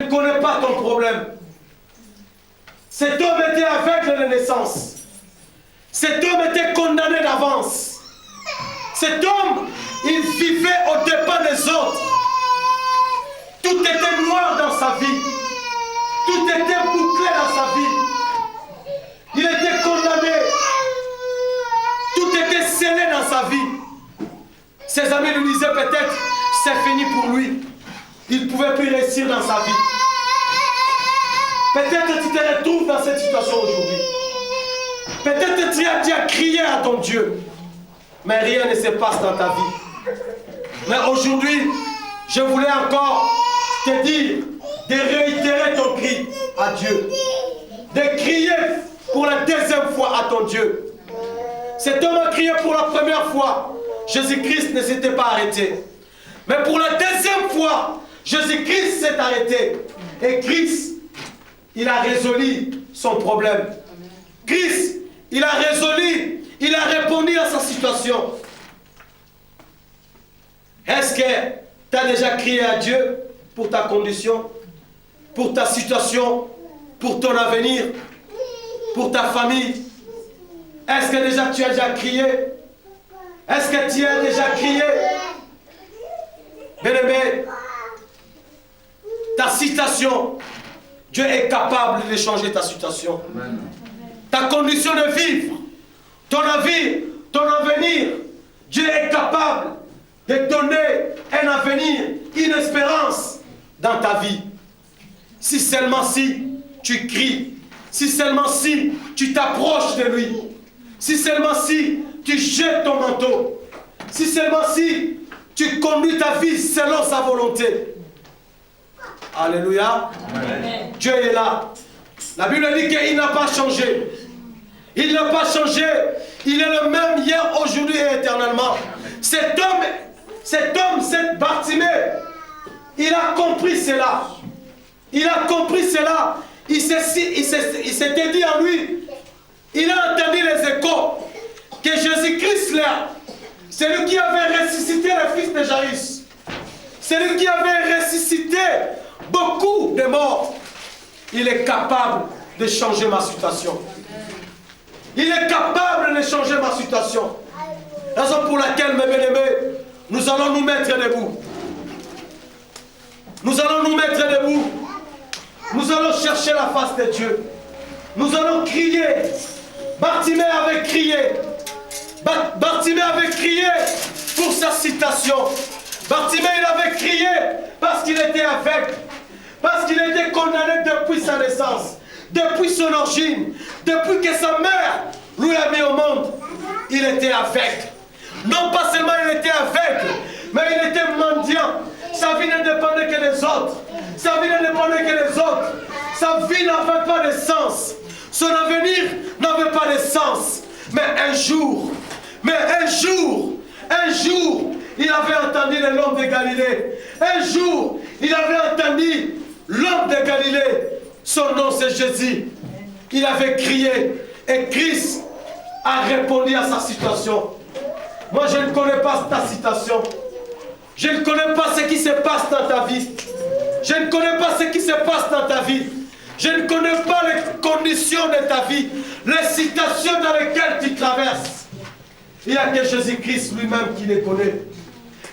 Je ne connais pas ton problème. Cet homme était aveugle de naissance. Cet homme était condamné d'avance. Cet homme, il vivait au dépens des autres. Tout était noir dans sa vie. Tout était bouclé dans sa vie. Il était condamné. Tout était scellé dans sa vie. Ses amis lui disaient peut-être, c'est fini pour lui. Il ne pouvait plus réussir dans sa vie. Peut-être tu te retrouves dans cette situation aujourd'hui. Peut-être tu as déjà crié à ton Dieu. Mais rien ne se passe dans ta vie. Mais aujourd'hui, je voulais encore te dire de réitérer ton cri à Dieu. De crier pour la deuxième fois à ton Dieu. Cet homme a crié pour la première fois. Jésus-Christ ne s'était pas arrêté. Mais pour la deuxième fois, Jésus-Christ s'est arrêté. Et Christ, il a résolu son problème. Christ, il a résolu, il a répondu à sa situation. Est-ce que tu as déjà crié à Dieu pour ta condition, pour ta situation, pour ton avenir, pour ta famille? Est-ce que déjà tu as déjà crié? Est-ce que tu as déjà crié? Bien-aimé, ta situation, Dieu est capable de changer ta situation. Amen. Ta condition de vivre, ton avenir, Dieu est capable de donner un avenir, une espérance dans ta vie. Si seulement si tu cries, si seulement si tu t'approches de lui, si seulement si tu jettes ton manteau, si seulement si tu conduis ta vie selon sa volonté. Alléluia. Amen. Dieu est là. La Bible dit qu'il n'a pas changé. Il n'a pas changé. Il est le même hier, aujourd'hui et éternellement. Cet Bartimée, il a compris cela. Il a compris cela. Il s'était dit en lui. Il a entendu les échos que Jésus-Christ là, c'est lui qui avait ressuscité le fils de Jaïrus. C'est lui qui avait ressuscité beaucoup de morts. Il est capable de changer ma situation. Il est capable de changer ma situation. Raison pour laquelle, mes bien-aimés, nous allons nous mettre debout. Nous allons nous mettre debout. Nous allons chercher la face de Dieu. Nous allons crier. Bartimée avait crié. Bartimée avait crié pour sa citation. Bartimée, il avait crié parce qu'il était aveugle. Parce qu'il était condamné depuis sa naissance. Depuis son origine. Depuis que sa mère lui a mis au monde. Il était aveugle. Non pas seulement il était aveugle, mais il était mendiant. Sa vie ne dépendait que des autres. Sa vie ne dépendait que des autres. Sa vie n'avait pas de sens. Son avenir n'avait pas de sens. Mais un jour, il avait entendu l'homme de Galilée. Un jour, il avait entendu l'homme de Galilée. Son nom c'est Jésus. Il avait crié et Christ a répondu à sa situation. Moi je ne connais pas ta situation. Je ne connais pas ce qui se passe dans ta vie. Je ne connais pas ce qui se passe dans ta vie. Je ne connais pas les conditions de ta vie, les situations dans lesquelles tu traverses. Il n'y a que Jésus-Christ lui-même qui les connaît.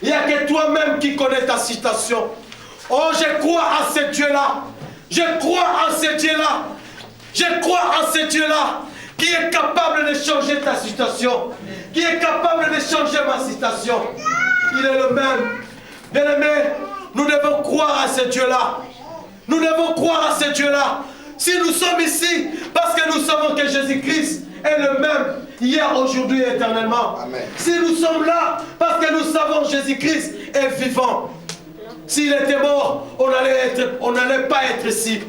Il n'y a que toi-même qui connais ta situation. Oh, je crois à ce Dieu-là. Je crois en ce Dieu-là. Je crois en ce Dieu-là qui est capable de changer ta situation. Qui est capable de changer ma situation. Il est le même. Bien-aimés, nous devons croire à ce Dieu-là. Nous devons croire à ce Dieu-là. Si nous sommes ici, parce que nous savons que Jésus-Christ est le même, hier, aujourd'hui et éternellement. Amen. Si nous sommes là, parce que nous savons que Jésus-Christ est vivant. S'il était mort, on n'allait pas être ici.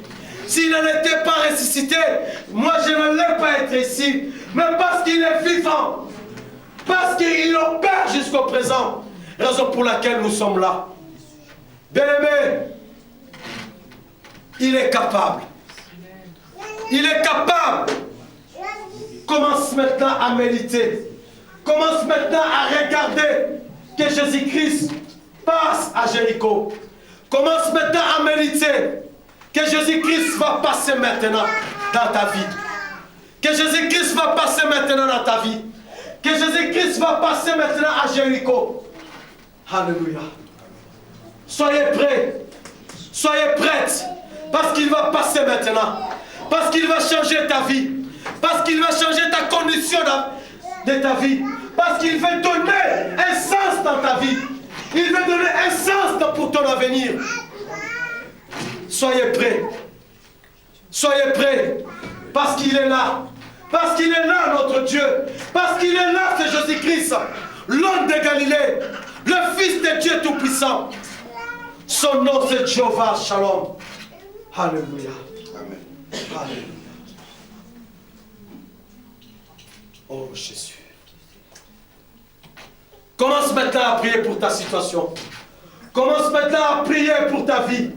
S'il n'était pas ressuscité, moi je n'allais pas être ici. Mais parce qu'il est vivant, parce qu'il opère jusqu'au présent, raison pour laquelle nous sommes là. Bien-aimés, il est capable. Il est capable. Commence maintenant à méditer. Commence maintenant à regarder que Jésus-Christ passe à Jéricho. Commence maintenant à méditer. Que Jésus-Christ va passer maintenant dans ta vie. Que Jésus-Christ va passer maintenant dans ta vie. Que Jésus-Christ va passer maintenant à Jéricho. Alléluia. Soyez prêts. Soyez prêtes. Parce qu'il va passer maintenant. Parce qu'il va changer ta vie. Parce qu'il va changer ta condition de ta vie. Parce qu'il veut donner un sens dans ta vie. Il veut donner un sens pour ton avenir. Soyez prêts. Soyez prêts. Parce qu'il est là. Parce qu'il est là, notre Dieu. Parce qu'il est là, c'est Jésus-Christ. L'homme de Galilée. Le Fils de Dieu Tout-Puissant. Son nom, c'est Jéhovah Shalom. Alléluia. Amen. Alléluia. Oh Jésus. Commence maintenant à prier pour ta situation. Commence maintenant à prier pour ta vie.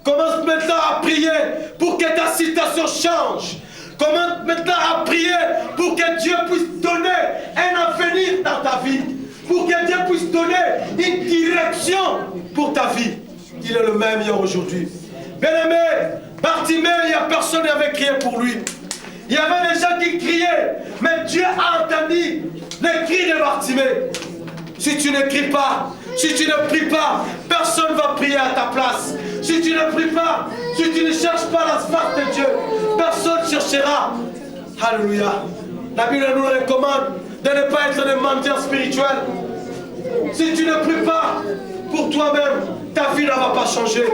Commence maintenant à prier pour que ta situation change. Commence maintenant à prier pour que Dieu puisse donner un avenir dans ta vie. Pour que Dieu puisse donner une direction pour ta vie. Il est le même hier aujourd'hui. Bien-aimé, Bartimée, il n'y a personne qui avait crié pour lui. Il y avait des gens qui criaient, mais Dieu a entendu les cris de Bartimée. Si tu ne cries pas, si tu ne pries pas, personne ne va prier à ta place. Si tu ne pries pas, si tu ne cherches pas la face de Dieu, personne ne cherchera. Alléluia. La Bible nous recommande de ne pas être des menteurs spirituels. Si tu ne pries pas pour toi-même, ta vie ne va pas changer.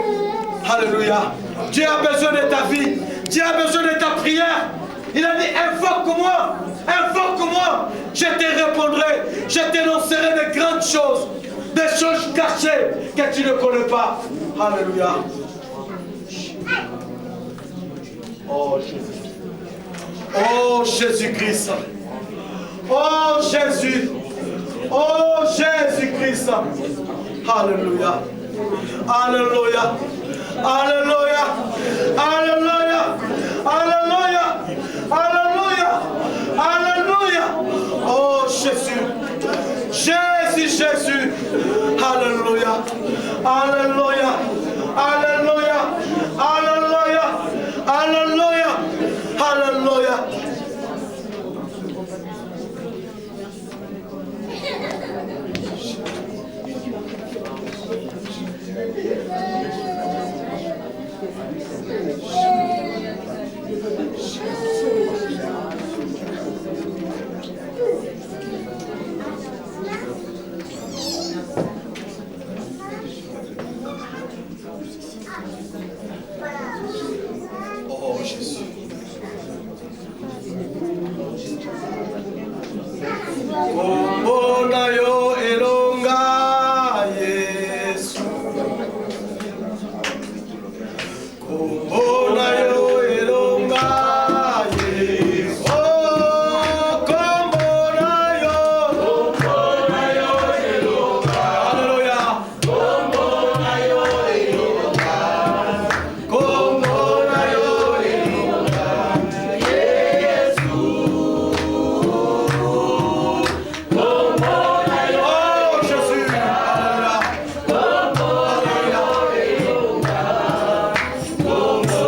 Alléluia. Dieu a besoin de ta vie. Dieu a besoin de ta prière. Il a dit, invoque-moi, invoque-moi, je te répondrai, je t'énoncerai de grandes choses, des choses cachées que tu ne connais pas. Alléluia. Oh Jésus. Oh Jésus-Christ. Oh Jésus. Oh Jésus-Christ. Alléluia. Alléluia. Alléluia. Alléluia. Alléluia. Alléluia. Alléluia. Oh Jésus. Jésus, Jésus. Alléluia. Alléluia. Alléluia. Alléluia. Alléluia. Alléluia. Oh Jésus. Kombo na yo elonga Yesu. Kombo na yo elonga Yesu. Oh, kombo na yo elonga. Alléluia. Kombo na yo elonga. Kombo na yo elonga Yesu. Oh Jésus. Alléluia. Alléluia.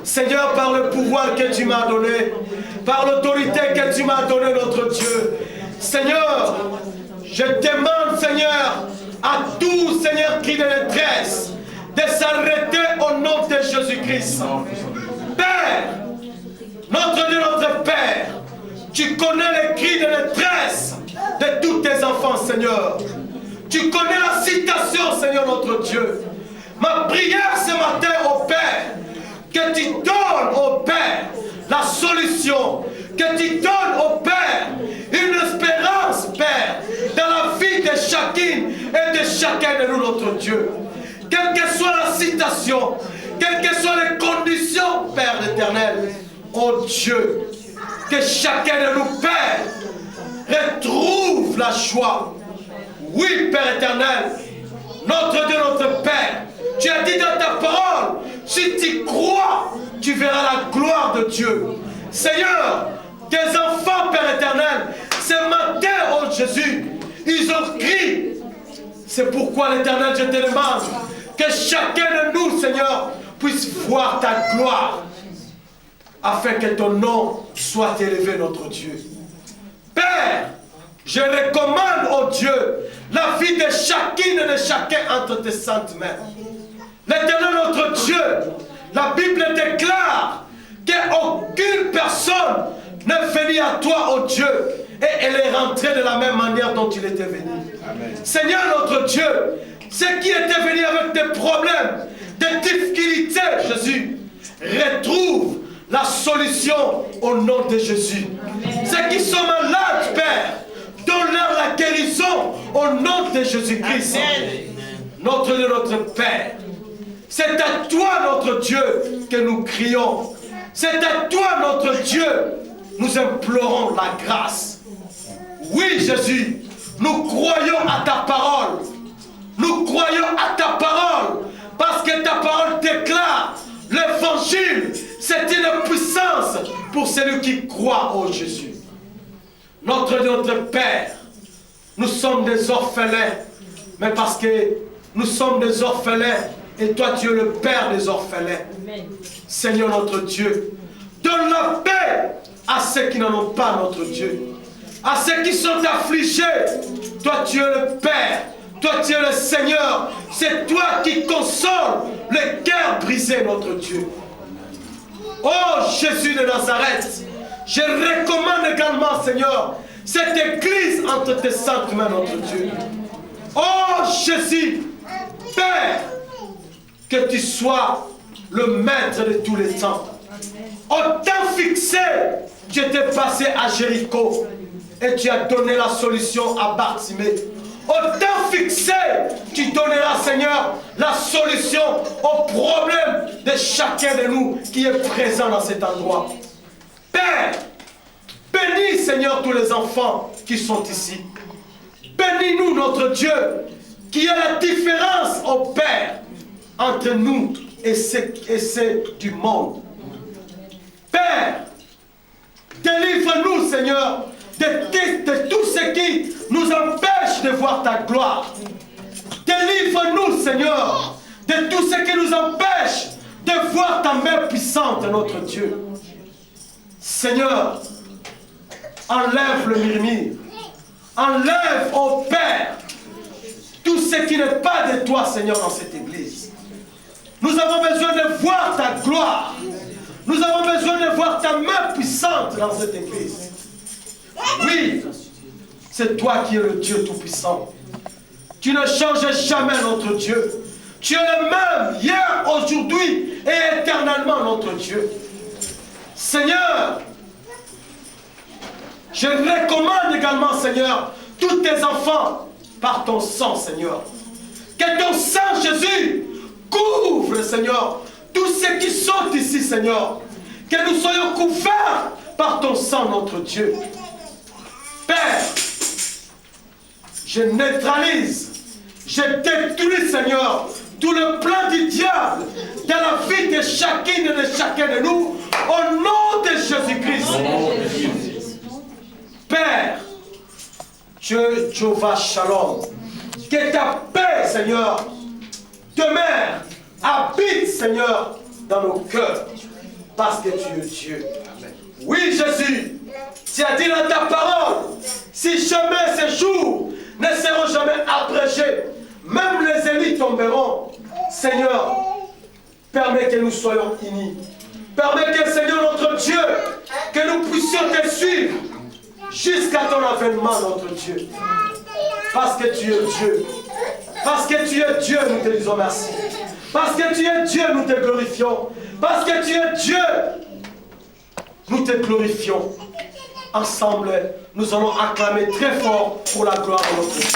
Seigneur, par le pouvoir que tu m'as donné, par l'autorité que tu m'as donné, notre Dieu. Seigneur, je demande, Seigneur, à tout, Seigneur, cri de détresse, de s'arrêter au nom de Jésus-Christ. Père, notre Dieu, notre Père, tu connais les cris de détresse de tous tes enfants, Seigneur. Tu connais la citation, Seigneur, notre Dieu. Ma prière ce matin au Père, que tu donnes au Père la solution, que tu donnes au Père une espérance, Père, dans la vie de chacune et de chacun de nous, notre Dieu. Quelle que soit la citation, quelles que soient les conditions, Père éternel, oh Dieu, que chacun de nous, Père, retrouve la joie. Oui, Père éternel, notre Dieu, notre Père, tu as dit dans ta parole, si tu crois, tu verras la gloire de Dieu. Seigneur, tes enfants, Père éternel, ce matin, oh Jésus, ils ont crié. C'est pourquoi, l'Éternel, je te demande que chacun de nous, Seigneur, puisse voir ta gloire, afin que ton nom soit élevé, notre Dieu. Père, je recommande, oh Dieu, la vie de chacune et de chacun entre tes saintes mains. L'Éternel, notre Dieu, la Bible déclare qu'aucune personne n'est venue à toi, oh Dieu, et elle est rentrée de la même manière dont il était venu. Amen. Seigneur, notre Dieu, ceux qui étaient venus avec des problèmes, des difficultés, Jésus, retrouve la solution au nom de Jésus. Amen. Ceux qui sont malades, Père, donne-leur la guérison au nom de Jésus-Christ. Notre Dieu, notre Père. C'est à toi, notre Dieu, que nous crions. C'est à toi, notre Dieu, nous implorons la grâce. Oui, Jésus, nous croyons à ta parole. Nous croyons à ta parole, parce que ta parole déclare l'évangile, c'est une puissance pour celui qui croit au Jésus. Notre Père, nous sommes des orphelins, mais parce que nous sommes des orphelins, et toi tu es le Père des orphelins. Amen. Seigneur notre Dieu, donne la paix à ceux qui n'en ont pas, notre Dieu. À ceux qui sont affligés, toi tu es le Père, toi tu es le Seigneur. C'est toi qui consoles les cœurs brisés, notre Dieu. Oh Jésus de Nazareth, je recommande également, Seigneur, cette église entre tes saintes mains, notre Dieu. Oh Jésus, Père, que tu sois le maître de tous les temps. Au temps fixé, tu étais passé à Jéricho et tu as donné la solution à Bartimée. Au temps fixé, tu donneras, Seigneur, la solution au problème de chacun de nous qui est présent dans cet endroit. Père, bénis, Seigneur, tous les enfants qui sont ici. Bénis-nous, notre Dieu, qui est la différence, au Père, entre nous et ceux du monde. Père, délivre-nous, Seigneur, de tout ce qui nous empêche de voir ta gloire. Délivre-nous, Seigneur, de tout ce qui nous empêche de voir ta main puissante, notre Dieu. Seigneur, enlève le murmure. Enlève, ô Père, tout ce qui n'est pas de toi, Seigneur, dans cette église. Nous avons besoin de voir ta gloire. Nous avons besoin de voir ta main puissante dans cette église. Oui, c'est toi qui es le Dieu Tout-Puissant. Tu ne changes jamais, notre Dieu. Tu es le même hier, aujourd'hui et éternellement, notre Dieu. Seigneur, je recommande également, Seigneur, tous tes enfants par ton sang, Seigneur. Que ton sang, Jésus, couvre, Seigneur, tous ceux qui sont ici, Seigneur. Que nous soyons couverts par ton sang, notre Dieu. Père, je neutralise, je détruis, Seigneur, tout le plan du diable dans la vie de chacune et de chacun de nous, au nom de Jésus-Christ. Père, Dieu, Jéhovah Shalom, que ta paix, Seigneur, demeure, habite, Seigneur, dans nos cœurs. parce que tu es Dieu. Oui, Jésus, tu as dit dans ta parole, si jamais ces jours ne seront jamais abrégés, même les élites tomberont. Seigneur, permets que nous soyons unis. Permets que, Seigneur notre Dieu, que nous puissions te suivre jusqu'à ton avènement, notre Dieu. Parce que tu es Dieu. Parce que tu es Dieu, nous te disons merci. Parce que tu es Dieu, nous te glorifions. Parce que tu es Dieu, nous te glorifions. Ensemble, nous allons acclamer très fort pour la gloire de notre Dieu.